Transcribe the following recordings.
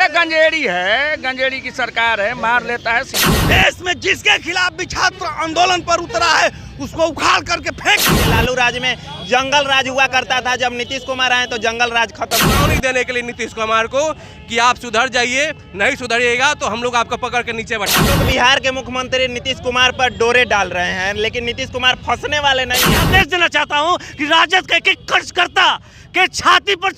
अरे गंजेड़ी है, गंजेड़ी की सरकार है, मार लेता है। देश में जिसके खिलाफ भी छात्र आंदोलन पर उतरा है उसको उखाड़ करके फेंक। लालू राज में जंगल राज हुआ करता था, जब नीतीश कुमार आए तो जंगल राज खत्म। नहीं देने के लिए नीतीश कुमार को कि आप सुधर जाइए, नहीं सुधरिएगा तो हम लोग आपको पकड़ के नीचे बैठा। तो बिहार के मुख्यमंत्री नीतीश कुमार पर डोरे डाल रहे हैं, लेकिन नीतीश कुमार फंसने वाले नहीं हैं। आदेश देना चाहता हूँ कि राजद का एक कर्जकर्ता के छाती पर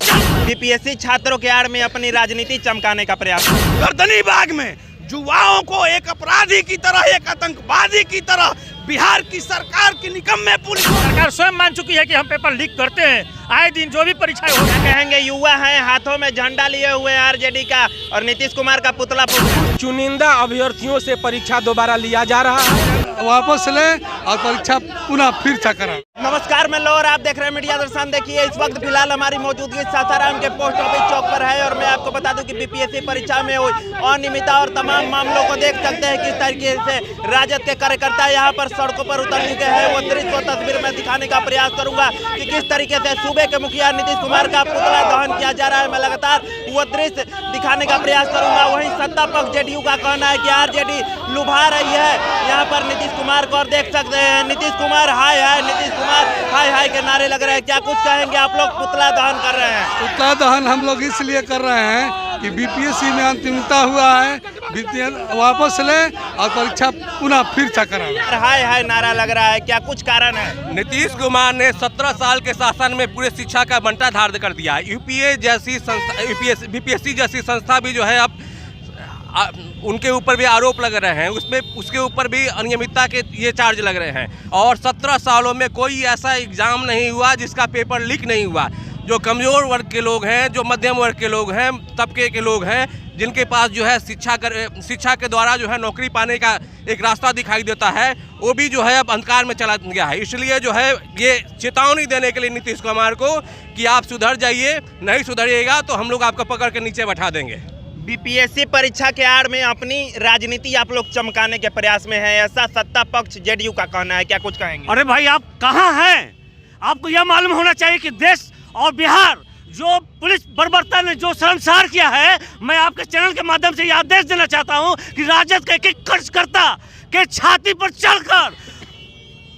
बीपीएससी छात्रों के आड़ में अपनी राजनीति चमकाने का प्रयास। गर्दनी बाग में युवाओं को एक अपराधी की तरह, एक आतंकवादी की तरह बिहार की सरकार की निकम्मे पुलिस सरकार स्वयं मान चुकी है कि हम पेपर लीक करते हैं, आए दिन जो भी परीक्षाएं हो। कहेंगे युवा हैं, हाथों में झंडा लिए हुए आरजेडी का और नीतीश कुमार का पुतला फूंक। चुनिंदा अभ्यर्थियों से परीक्षा दोबारा लिया जा रहा है, वापस ले और परीक्षा पुनः फिर से करा। नमस्कार, मैं लोर, आप देख रहे हैं मीडिया दर्शन। देखिए इस वक्त फिलहाल हमारी मौजूदगी सासाराम के पोस्ट ऑफिस चौक पर है और मैं आपको बता दूं कि बीपीएससी परीक्षा में हुई अनियमितता और तमाम मामलों को देख सकते हैं किस तरीके से राजद के कार्यकर्ता यहाँ पर सड़कों पर उतर चुके हैं। वो दृश्य को तस्वीर में दिखाने का प्रयास करूंगा कि किस तरीके से सूबे के मुखिया नीतीश कुमार का पुतला दहन किया जा रहा है। मैं लगातार वो दृश्य दिखाने का प्रयास करूंगा। वहीं सत्ता पक्ष जेडीयू का कहना है कि आरजेडी लुभा रही है यहाँ पर नीतीश कुमार को, और देख सकते हैं नीतीश कुमार हाय हाय, नीतीश कुमार हाय हाय के नारे लग रहे हैं। क्या कुछ कहेंगे आप लोग? पुतला दहन कर रहे हैं। पुतला दहन हम लोग इसलिए कर रहे हैं कि बीपीएससी में अंतिमता हुआ है, वापस ले और परीक्षा पुनः फिर से करा। हाय हाय नारा लग रहा है, क्या कुछ कारण है? नीतीश कुमार ने 17 साल के शासन में पूरे शिक्षा का बंटा धार कर दिया। यूपीए जैसी संस्था, बीपीएससी जैसी संस्था भी जो है अब उनके ऊपर भी आरोप लग रहे हैं, उसके ऊपर भी अनियमितता के ये चार्ज लग रहे हैं। और 17 सालों में कोई ऐसा एग्जाम नहीं हुआ जिसका पेपर लीक नहीं हुआ। जो कमज़ोर वर्ग के लोग हैं, जो मध्यम वर्ग के लोग हैं, तबके के लोग हैं, जिनके पास जो है शिक्षा के द्वारा जो है नौकरी पाने का एक रास्ता दिखाई देता है, वो भी जो है अब अंधकार में चला गया है। इसलिए जो है ये चेतावनी देने के लिए नीतीश कुमार को कि आप सुधर जाइए, नहीं सुधरिएगा तो हम लोग आपको पकड़ के नीचे बैठा देंगे। बीपीएससी परीक्षा के आड़ में अपनी राजनीति आप लोग चमकाने के प्रयास में है, ऐसा सत्ता पक्ष जेडीयू का कहना है। क्या कुछ कहेंगे? अरे भाई आप कहाँ हैं? आपको यह मालूम होना चाहिए कि देश और बिहार जो पुलिस बर्बरता ने जो शर्मसार किया है, मैं आपके चैनल के माध्यम से यह आदेश देना चाहता हूं कि राजद का एक कर्जकर्ता के छाती पर चढ़कर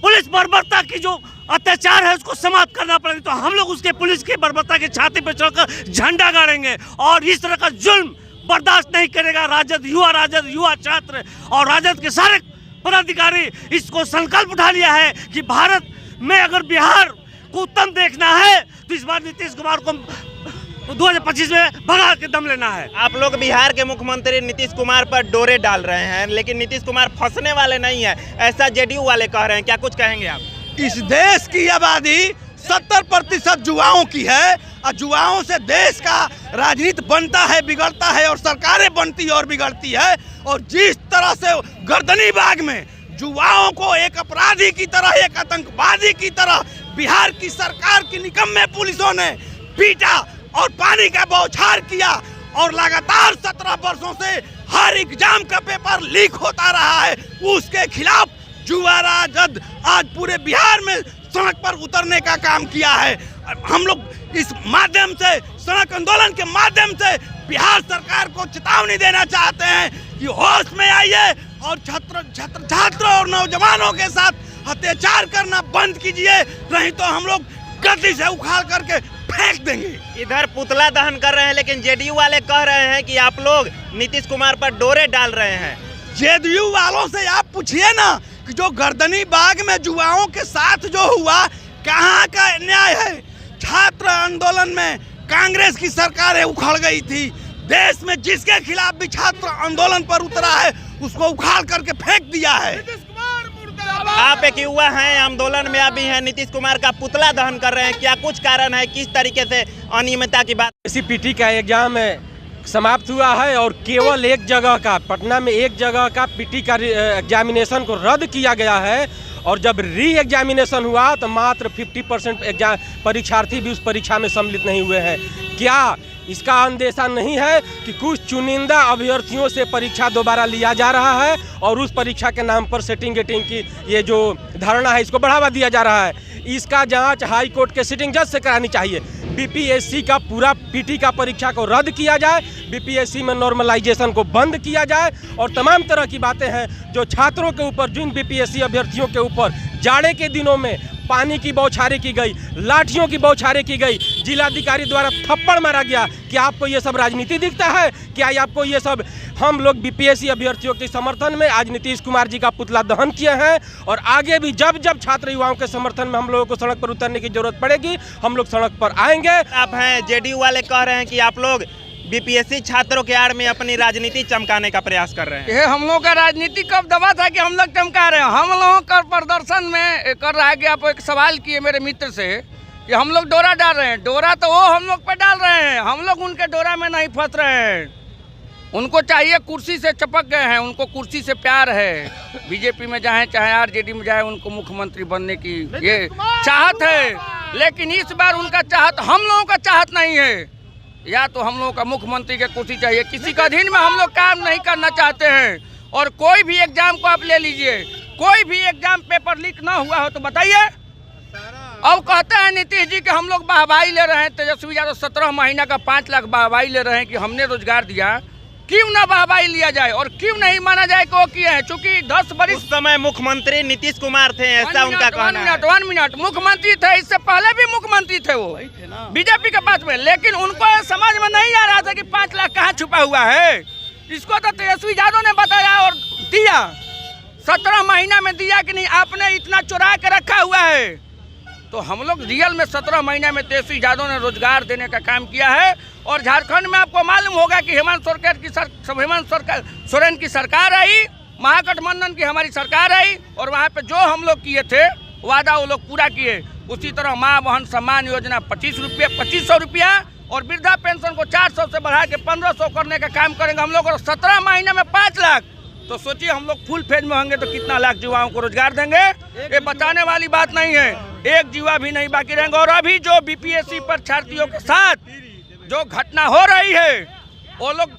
पुलिस बर्बरता की जो अत्याचार है उसको समाप्त करना पड़ेगा। तो हम लोग उसके पुलिस की बर्बरता के छाती पर चढ़कर झंडा गाड़ेंगे और इस तरह का जुल्म बर्दाश्त नहीं करेगा राजद युवा छात्र और राजद के सारे पदाधिकारी। इसको संकल्प उठा लिया है कि भारत में अगर बिहार को उत्तम देखना है तो इस बार नीतीश कुमार को 2025 में भगा के दम लेना है। आप लोग बिहार के मुख्यमंत्री नीतीश कुमार पर डोरे डाल रहे हैं, लेकिन नीतीश कुमार फंसने वाले नहीं है, ऐसा जेडीयू वाले कह रहे हैं। क्या कुछ कहेंगे आप? इस देश की आबादी 70% युवाओं की है और युवाओं से देश का राजनीति बनता है, बिगड़ता है और सरकारें बनती और बिगड़ती है। और जिस तरह से गर्दनी बाग में युवाओं को एक अपराधी की तरह, एक आतंकवादी की तरह बिहार की सरकार की निकम्मे पुलिसों ने पीटा और पानी का बौछार किया और लगातार 17 वर्षों से हर एग्जाम का पेपर लीक होता रहा है, उसके खिलाफ युवा राजद आज पूरे बिहार में सड़क पर उतरने का काम किया है। हम लोग इस माध्यम से, सड़क आंदोलन के माध्यम से बिहार सरकार को चेतावनी देना चाहते हैं कि होश में आइए और छात्र और नौजवानों के साथ अत्याचार करना बंद कीजिए, नहीं तो हम लोग गद्दी से उखाड़ करके फेंक देंगे। इधर पुतला दहन कर रहे हैं, लेकिन जेडीयू वाले कह रहे हैं कि आप लोग नीतीश कुमार पर डोरे डाल रहे हैं। जेडीयू वालों से आप पूछिए ना कि जो गर्दनी बाग में युवाओं के साथ जो हुआ, कहाँ का न्याय है? छात्र आंदोलन में कांग्रेस की सरकारें उखड़ गई थी। देश में जिसके खिलाफ भी छात्र आंदोलन पर उतरा है उसको उखाड़ करके फेंक दिया है। आप एक युवा हैं, आंदोलन में अभी हैं, नीतीश कुमार का पुतला दहन कर रहे हैं। क्या कुछ कारण है? किस तरीके से अनियमितता की बात? सीपीटी का एग्जाम समाप्त हुआ है और केवल एक जगह का, पटना में एक जगह का पीटी का एग्जामिनेशन को रद्द किया गया है। और जब री एग्जामिनेशन हुआ तो मात्र 50% परीक्षार्थी भी उस परीक्षा में सम्मिलित नहीं हुए हैं। क्या इसका अंदेशा नहीं है कि कुछ चुनिंदा अभ्यर्थियों से परीक्षा दोबारा लिया जा रहा है और उस परीक्षा के नाम पर सेटिंग गेटिंग की ये जो धारणा है इसको बढ़ावा दिया जा रहा है? इसका जांच हाई कोर्ट के सिटिंग जज से करानी चाहिए। बीपीएससी का पूरा पीटी का परीक्षा को रद्द किया जाए, बीपीएससी में नॉर्मलाइजेशन को बंद किया जाए और तमाम तरह की बातें हैं जो छात्रों के ऊपर, जिन बीपीएससी अभ्यर्थियों के ऊपर जाड़े के दिनों में पानी की बौछारें की गई, लाठियों की बौछारें की गई, जिलाधिकारी द्वारा थप्पड़ मारा गया। क्या आपको ये सब राजनीति दिखता है? क्या आपको ये सब? हम लोग बीपीएससी अभ्यर्थियों के समर्थन में आज नीतीश कुमार जी का पुतला दहन किए हैं और आगे भी जब जब छात्र युवाओं के समर्थन में हम लोगों को सड़क पर उतरने की जरूरत पड़ेगी, हम लोग सड़क पर आएंगे। आप हैं जेडीयू वाले, कह रहे हैं कि आप लोग बीपीएससी छात्रों के आड़ में अपनी राजनीति चमकाने का प्रयास कर रहे हैं। ये हम लोग का राजनीति कब दबा था कि हम लोग चमका रहे हैं? हम लोगों का प्रदर्शन में कर रहा है कि आप एक सवाल किए मेरे मित्र से कि हम लोग डोरा डाल रहे हैं। डोरा तो वो हम लोग पे डाल रहे हैं, हम लोग उनके डोरा में नहीं फंस रहे हैं। उनको चाहिए, कुर्सी से चिपक गए हैं, उनको कुर्सी से प्यार है। बीजेपी में जाए चाहे आरजेडी में जाए, उनको मुख्यमंत्री बनने की ये चाहत है, लेकिन इस बार उनका चाहत हम लोगों का चाहत नहीं है। या तो हम लोगों का मुख्यमंत्री की कुर्सी चाहिए, किसी का अधीन में हम लोग काम नहीं करना चाहते हैं। और कोई भी एग्जाम को आप ले लीजिए, कोई भी एग्जाम पेपर लीक ना हुआ हो तो बताइए। अब कहते हैं नीतीश जी कि हम लोग वाहवाही ले रहे हैं, तेजस्वी यादव 17 महीना का 5 लाख वाहवाही ले रहे हैं कि हमने रोजगार दिया। क्यों ना वाहवाही लिया जाए और क्यों नहीं माना जाए कि वो किए हैं? चूंकि 10 बरस उस समय मुख्यमंत्री नीतीश कुमार थे, ऐसा उनका कहना है। 1 मिनट मुख्यमंत्री थे, इससे पहले भी मुख्यमंत्री थे वो बीजेपी के पास में, लेकिन उनको समझ में नहीं आ रहा था कि 5 लाख कहाँ छुपा हुआ है। इसको तो तेजस्वी यादव ने बताया और दिया, 17 महीना में दिया कि नहीं आपने इतना चुरा के रखा हुआ है। तो हम लोग रियल में 17 महीना में तेजस्वी यादव ने रोजगार देने का काम किया है। और झारखंड में आपको मालूम होगा कि हेमंत सोरेन की सरकार आई, महागठबंधन की हमारी सरकार आई और वहाँ पे जो हम लोग किए थे वादा वो लोग पूरा किए। उसी तरह माँ बहन सम्मान योजना 2500 रुपया और वृद्धा पेंशन को 400 से बढ़ा के 1500 करने का काम करेंगे हम लोग। और 17 महीने में 5 लाख, तो सोचिए हम लोग फुल फेज में होंगे तो कितना लाख युवाओं को रोजगार देंगे। ये बताने वाली बात नहीं है, एक युवा भी नहीं बाकी रहेंगे। और अभी जो बीपीएससी परीक्षार्थियों के साथ जो घटना हो रही है, वो लोग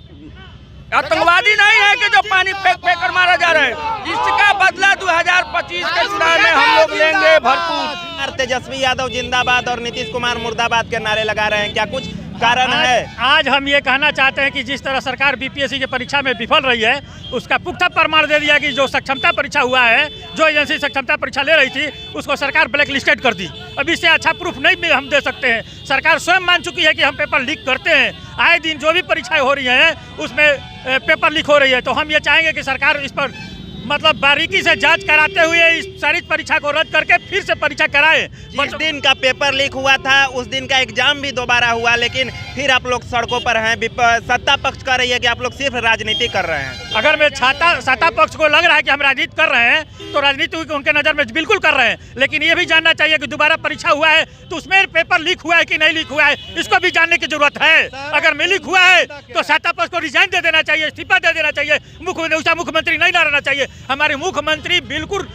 आतंकवादी नहीं है कि जो पानी फेंक कर मारा जा रहा है। इसका बदला 2025 के चुनाव में हम लोग लेंगे भरपूर। तेजस्वी यादव जिंदाबाद और नीतीश कुमार मुर्दाबाद के नारे लगा रहे हैं, क्या कुछ कारण है? आज हम ये कहना चाहते हैं कि जिस तरह सरकार बीपीएससी की परीक्षा में विफल रही है, उसका पुख्ता प्रमाण दे दिया कि जो सक्षमता परीक्षा हुआ है, जो एजेंसी सक्षमता परीक्षा ले रही थी, उसको सरकार ब्लैक लिस्टेड कर दी। अब इससे अच्छा प्रूफ नहीं हम दे सकते हैं। सरकार स्वयं मान चुकी है कि हम पेपर लीक करते हैं, आए दिन जो भी परीक्षाएं हो रही हैं उसमें पेपर लीक हो रही है। तो हम ये चाहेंगे कि सरकार इस पर मतलब बारीकी से जांच कराते हुए इस सारी परीक्षा को रद्द करके फिर से परीक्षा कराए। जिस दिन का पेपर लीक हुआ था उस दिन का एग्जाम भी दोबारा हुआ, लेकिन फिर आप लोग सड़कों पर हैं। सत्ता पक्ष कह रही है कि आप लोग सिर्फ राजनीति कर रहे हैं। अगर मैं सत्ता पक्ष को लग रहा है कि हम राजनीति कर रहे हैं तो राजनीति उनके नज़र में बिल्कुल कर रहे हैं, लेकिन ये भी जानना चाहिए कि दोबारा परीक्षा हुआ है तो उसमें पेपर लीक हुआ है कि नहीं लीक हुआ है, इसको भी जानने की जरूरत है। अगर में लीक हुआ है तो सत्ता पक्ष को रिजाइन दे देना चाहिए, इस्तीफा दे देना चाहिए, मुख्यमंत्री नहीं रहना चाहिए। हमारे मुख्यमंत्री बिल्कुल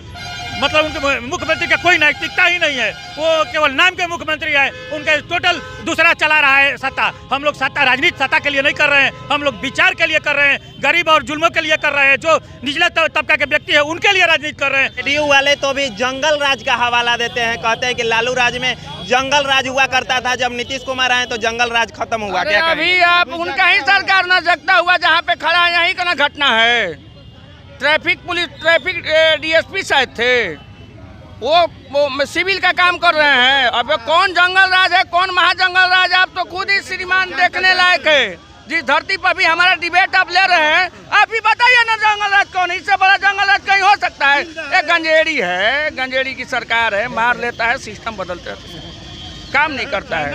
मतलब उनके मुख्यमंत्री का कोई नैतिकता ही नहीं है, वो केवल नाम के मुख्यमंत्री है, उनके टोटल दूसरा चला रहा है सत्ता। हम लोग सत्ता राजनीति सत्ता के लिए नहीं कर रहे हैं, हम लोग विचार के लिए कर रहे हैं, गरीब और जुल्मों के लिए कर रहे हैं, जो निचले तबका के व्यक्ति है उनके लिए राजनीति कर रहे हैं। जेडीयू वाले तो भी जंगल राज का हवाला देते हैं, कहते हैं कि लालू राज में जंगल राज हुआ करता था, जब नीतीश कुमार आए तो जंगल राज खत्म हुआ। क्या अभी आप उनका ही सरकार न जगता हुआ जहाँ पे खड़ा है, यही का ना घटना है। ट्रैफिक डीएसपी शायद थे, वो सिविल का काम कर रहे हैं। अब कौन जंगल राज है, कौन महाजंगल राज, आप तो खुद ही श्रीमान देखने लायक है। जिस धरती पर भी हमारा डिबेट आप ले रहे हैं, आप ही बताइए ना जंगल राज कौन, इससे बड़ा जंगल राज कहीं हो सकता है? एक गंजेड़ी है, गंजेड़ी की सरकार है, मार लेता है, सिस्टम बदलते काम नहीं करता है।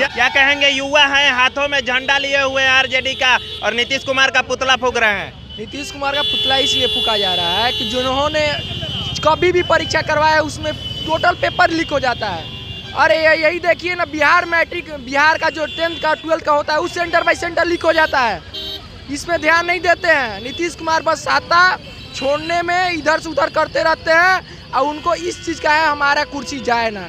क्या कहेंगे, युवा है, हाथों में झंडा लिए हुए आरजेडी का और नीतीश कुमार का पुतला फूंक रहे हैं। नीतीश कुमार का पुतला इसलिए फूंका जा रहा है कि जिन्होंने कभी भी परीक्षा करवाया उसमें टोटल पेपर लीक हो जाता है। अरे यही देखिए ना, बिहार का जो 10th का 12th का होता है उस सेंटर बाई सेंटर लीक हो जाता है। इसमें ध्यान नहीं देते हैं। नीतीश कुमार बस सत्ता छोड़ने में इधर से उधर करते रहते हैं और उनको इस चीज़ का है हमारा कुर्सी जाए ना।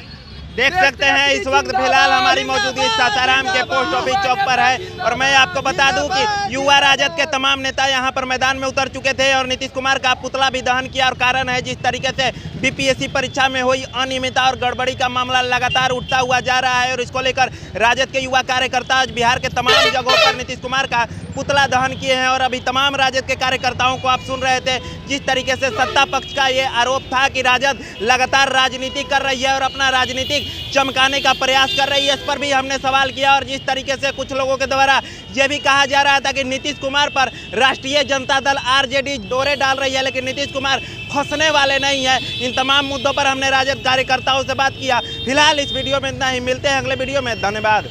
देख सकते हैं इस वक्त फिलहाल हमारी मौजूदगी सासाराम के पोस्ट ऑफिस चौक पर है और मैं आपको बता दूं कि युवा राजद के तमाम नेता यहां पर मैदान में उतर चुके थे और नीतीश कुमार का पुतला भी दहन किया। और कारण है जिस तरीके से बीपीएससी परीक्षा में हुई अनियमितता और गड़बड़ी का मामला लगातार उठता हुआ जा रहा है और इसको लेकर राजद के युवा कार्यकर्ता आज बिहार के तमाम जगहों पर नीतीश कुमार का पुतला दहन किए हैं। और अभी तमाम राजद के कार्यकर्ताओं को आप सुन रहे थे जिस तरीके से सत्ता पक्ष का ये आरोप था कि राजद लगातार राजनीति कर रही है और अपना राजनीतिक चमकाने का प्रयास कर रही है, इस पर भी हमने सवाल किया। और जिस तरीके से कुछ लोगों के द्वारा ये भी कहा जा रहा था कि नीतीश कुमार पर राष्ट्रीय जनता दल आरजेडी डोरे डाल रही है, लेकिन नीतीश कुमार फंसने वाले नहीं है। इन तमाम मुद्दों पर हमने राजद कार्यकर्ताओं से बात किया। फिलहाल इस वीडियो में इतना ही, मिलते हैं अगले वीडियो में, धन्यवाद।